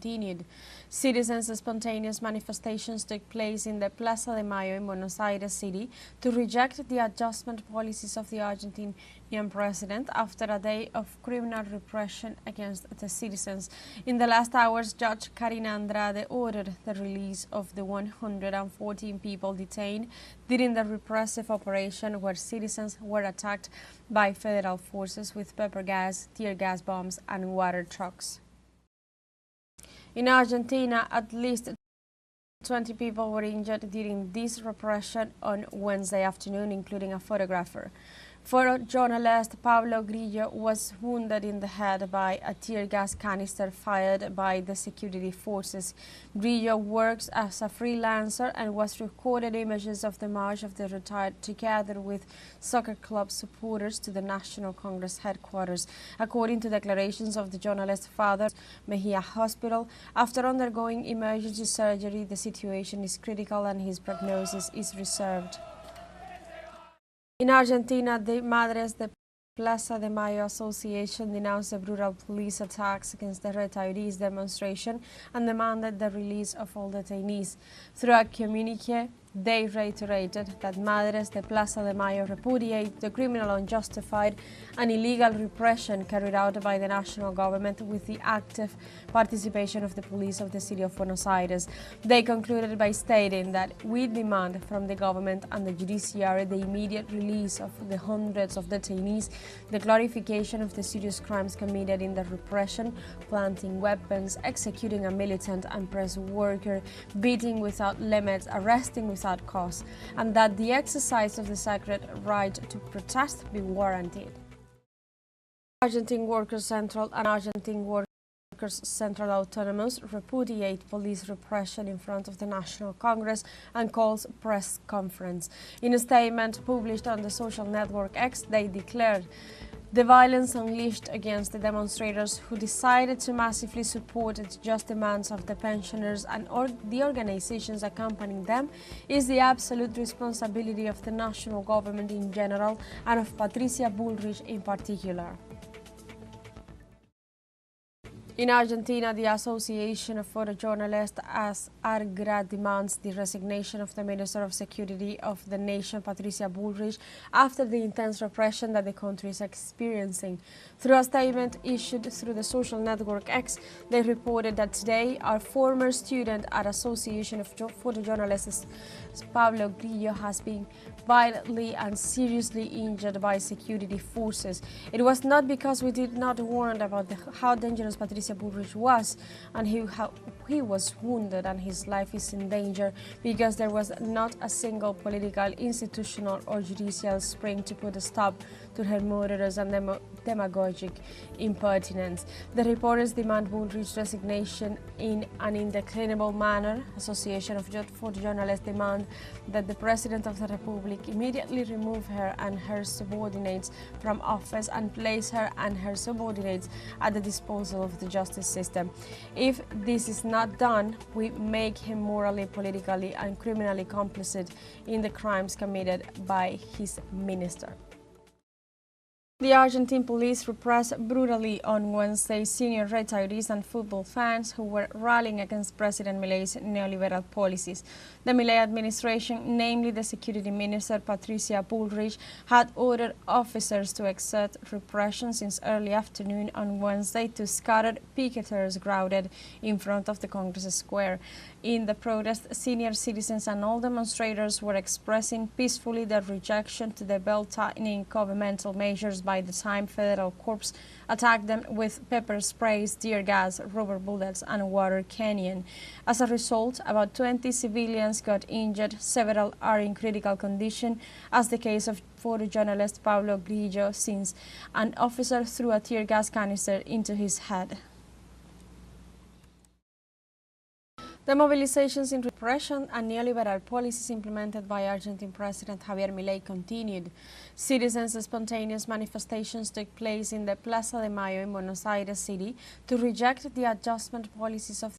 Continued. Citizens' spontaneous manifestations took place in the Plaza de Mayo in Buenos Aires City to reject the adjustment policies of the Argentinian president after a day of criminal repression against the citizens. In the last hours, Judge Karina Andrade ordered the release of the 114 people detained during the repressive operation where citizens were attacked by federal forces with pepper gas, tear gas bombs, and water trucks. In Argentina, at least 20 people were injured during this repression on Wednesday afternoon, including a photographer. Photojournalist Pablo Grillo was wounded in the head by a tear gas canister fired by the security forces. Grillo works as a freelancer and was recorded images of the march of the retired together with soccer club supporters to the National Congress headquarters. According to declarations of the journalist's father, Mejia Hospital, after undergoing emergency surgery, the situation is critical and his prognosis is reserved. In Argentina, the Madres de Plaza de Mayo Association denounced the brutal police attacks against the retirees demonstration and demanded the release of all detainees. Through a communique, they reiterated that Madres de Plaza de Mayo repudiate the criminal, unjustified and illegal repression carried out by the national government with the active participation of the police of the city of Buenos Aires. They concluded by stating that we demand from the government and the judiciary the immediate release of the hundreds of detainees, the clarification of the serious crimes committed in the repression, planting weapons, executing a militant and press worker, beating without limits, arresting without cause, and that the exercise of the sacred right to protest be warranted. Argentine Workers Central and Argentine Workers Central Autonomous repudiate police repression in front of the National Congress and calls press conference. In a statement published on the social network X, they declared the violence unleashed against the demonstrators who decided to massively support the just demands of the pensioners and the organizations accompanying them is the absolute responsibility of the national government in general and of Patricia Bullrich in particular. In Argentina, the Association of Photojournalists, ARGRA, demands the resignation of the Minister of Security of the nation, Patricia Bullrich, after the intense repression that the country is experiencing. Through a statement issued through the social network X, they reported that today our former student at Association of Photojournalists, Pablo Grillo, has been violently and seriously injured by security forces. It was not because we did not warn about how dangerous Patricia Bullrich was and how he was wounded and his life is in danger, because there was not a single political, institutional or judicial spring to put a stop to her murderous and demagogic impertinence. The reporters demand Bullrich's resignation in an indeclinable manner. Association of Photojournalists demand that the President of the Republic immediately remove her and her subordinates from office and place her and her subordinates at the disposal of the justice system. If this is not done, we make him morally, politically and criminally complicit in the crimes committed by his minister. The Argentine police repressed brutally on Wednesday senior retirees and football fans who were rallying against President Milei's neoliberal policies. The Milei administration, namely the security minister Patricia Bullrich, had ordered officers to exert repression since early afternoon on Wednesday to scattered picketers crowded in front of the Congress Square. In the protest, senior citizens and all demonstrators were expressing peacefully their rejection to the belt-tightening governmental measures by the time federal corps attacked them with pepper sprays, tear gas, rubber bullets and water cannon. As a result, about 20 civilians got injured, several are in critical condition, as the case of photojournalist Pablo Grillo, since an officer threw a tear gas canister into his head. The mobilizations in repression and neoliberal policies implemented by Argentine President Javier Milei continued. Citizens' spontaneous manifestations took place in the Plaza de Mayo in Buenos Aires City to reject the adjustment policies of